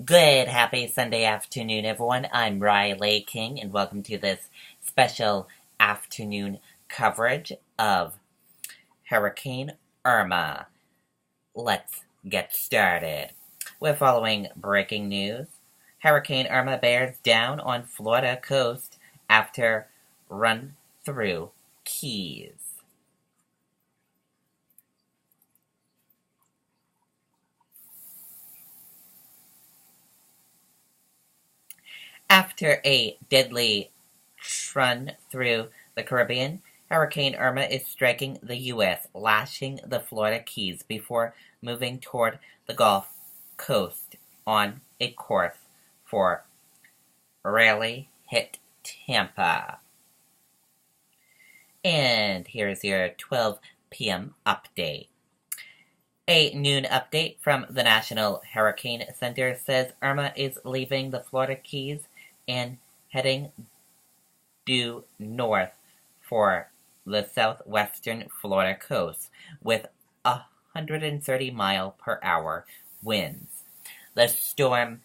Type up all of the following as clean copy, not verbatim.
Good, happy Sunday afternoon, everyone. I'm Riley King, and welcome to this special afternoon coverage of Hurricane Irma. Let's get started. We're following breaking news. Hurricane Irma bears down on Florida coast after run through Keys. After a deadly run through the Caribbean, Hurricane Irma is striking the U.S., lashing the Florida Keys before moving toward the Gulf Coast on a course for rarely hit Tampa. And here's your 12 p.m. update. A noon update from the National Hurricane Center says Irma is leaving the Florida Keys and heading due north for the southwestern Florida coast with 130-mile-per-hour winds. The storm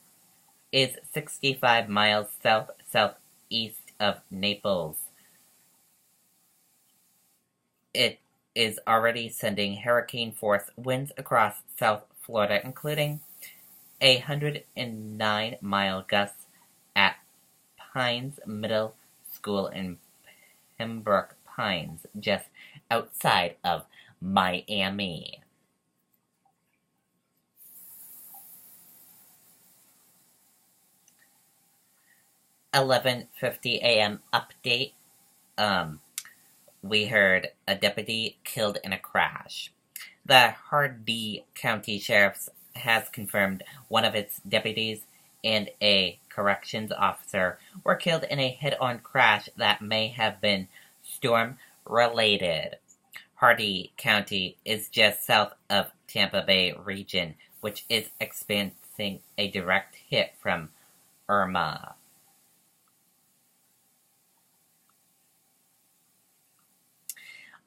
is 65 miles south-southeast of Naples. It is already sending hurricane-force winds across South Florida, including 109-mile gusts at Pines Middle School in Pembroke Pines, just outside of Miami. 11:50 a.m. update. We heard a deputy killed in a crash. The Hardee County Sheriff's has confirmed one of its deputies and a corrections officer were killed in a head-on crash that may have been storm-related. Hardee County is just south of Tampa Bay region, which is experiencing a direct hit from Irma.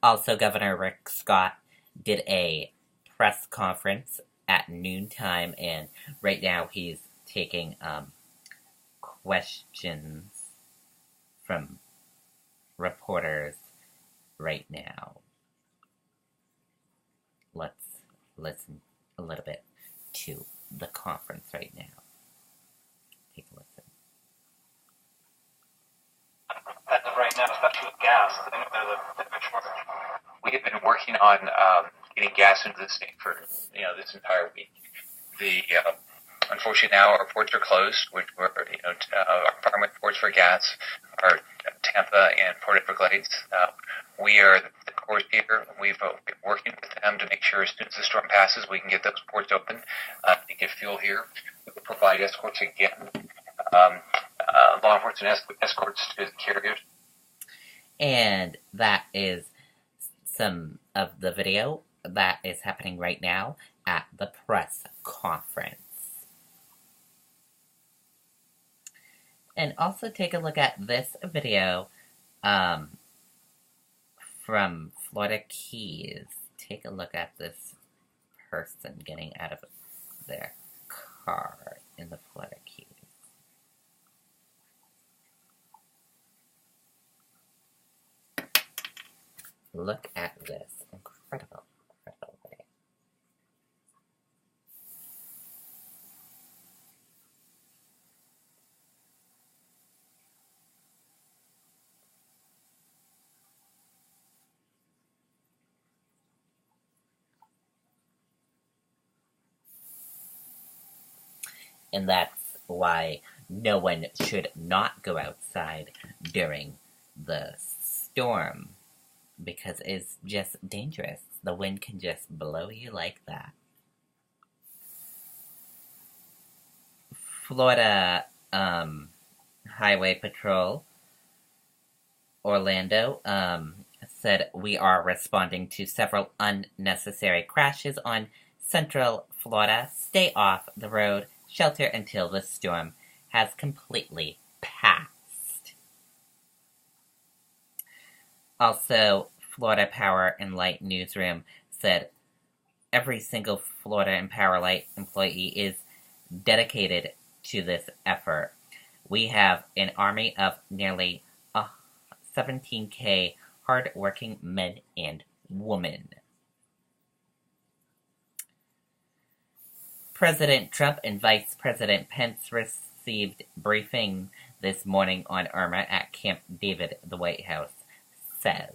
Also, Governor Rick Scott did a press conference at noontime, and right now he's taking questions from reporters right now. Let's listen a little bit to the conference right now. Take a listen. As of right now, especially with gas, I think there's a bit of a shortage. We have been working on getting gas into the state for this entire week. Unfortunately now our ports are closed, which were our primary ports for gas are Tampa and Port Everglades. We are the course here. We've been working with them to make sure as soon as the storm passes, we can get those ports open to get fuel here. We will provide escorts again. Law enforcement escorts to the carriers. And that is some of the video that is happening right now at the press conference. And also take a look at this video from Florida Keys. Take a look at this person getting out of their car in the Florida Keys. Look at this incredible way. And that's why no one should not go outside during the storm, because it's just dangerous. The wind can just blow you like that. Florida Highway Patrol, Orlando, said we are responding to several unnecessary crashes on Central Florida. Stay off the road, shelter until the storm has completely passed. Also, Florida Power and Light Newsroom said every single Florida and Power Light employee is dedicated to this effort. We have an army of nearly 17K hard-working men and women. President Trump and Vice President Pence received briefing this morning on Irma at Camp David, the White House says.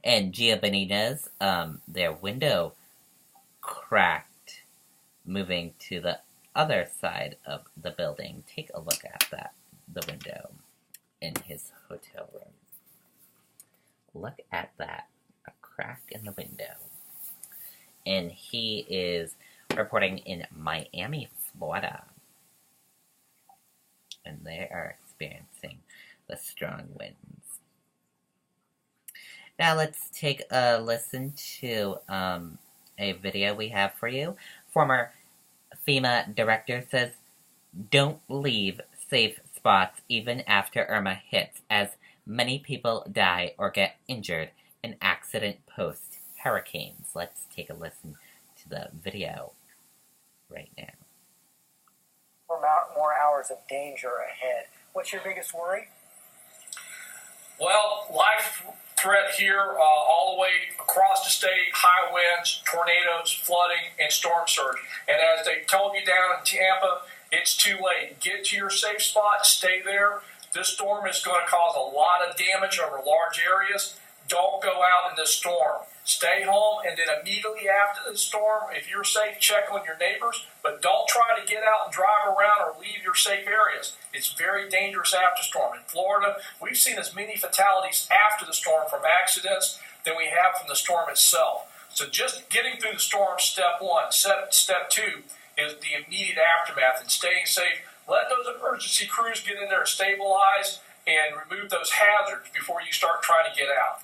And Gia Benitez, their window cracked, moving to the other side of the building. Take a look at that, the window in his hotel room. Look at that, a crack in the window. And he is reporting in Miami, Florida. And they are experiencing the strong winds. Now let's take a listen to a video we have for you. Former FEMA director says, "Don't leave safe spots even after Irma hits, as many people die or get injured in accident post-hurricanes." Let's take a listen to the video right now. More hours of danger ahead. What's your biggest worry? Well, life threat here all the way across the state, high winds, tornadoes, flooding, and storm surge. And as they told you down in Tampa, it's too late. Get to your safe spot, stay there. This storm is going to cause a lot of damage over large areas. Don't go out in this storm. Stay home, and then immediately after the storm, if you're safe, check on your neighbors, but don't try to get out and drive around or leave your safe areas. It's very dangerous after storm. In Florida, we've seen as many fatalities after the storm from accidents than we have from the storm itself. So just getting through the storm, step one. Step two is the immediate aftermath and staying safe. Let those emergency crews get in there and stabilize and remove those hazards before you start trying to get out.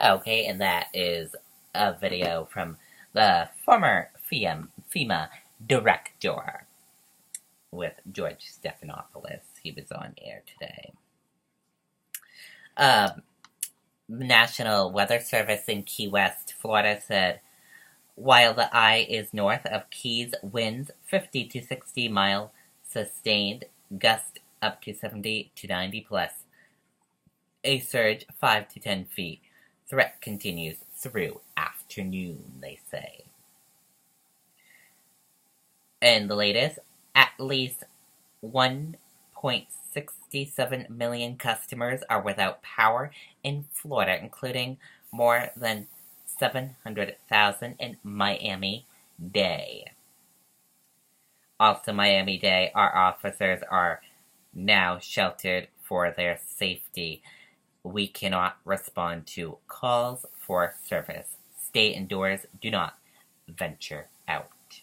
Okay, and that is a video from the former FEMA director with George Stephanopoulos. He was on air today. National Weather Service in Key West, Florida said, while the eye is north of Keys, winds 50 to 60 mile sustained, gust up to 70 to 90 plus. A surge 5 to 10 feet. Threat continues through afternoon, they say. And the latest, at least 1.67 million customers are without power in Florida, including more than 700,000 in Miami-Dade. Also Miami-Dade, our officers are now sheltered for their safety. We cannot respond to calls for service. Stay indoors. Do not venture out.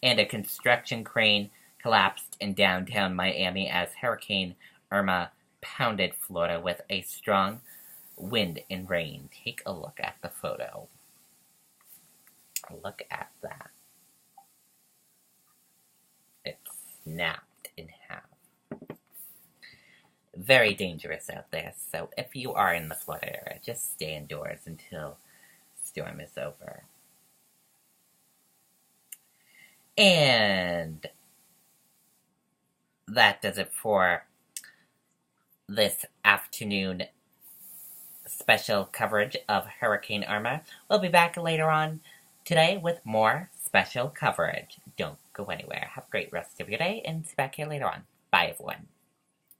And a construction crane collapsed in downtown Miami as Hurricane Irma pounded Florida with a strong wind and rain. Take a look at the photo. Look at that. It snapped in half. Very dangerous out there, so if you are in the Florida area, just stay indoors until the storm is over. And that does it for this afternoon special coverage of Hurricane Irma. We'll be back later on today with more special coverage. Don't go anywhere. Have a great rest of your day and see you back here later on. Bye, everyone.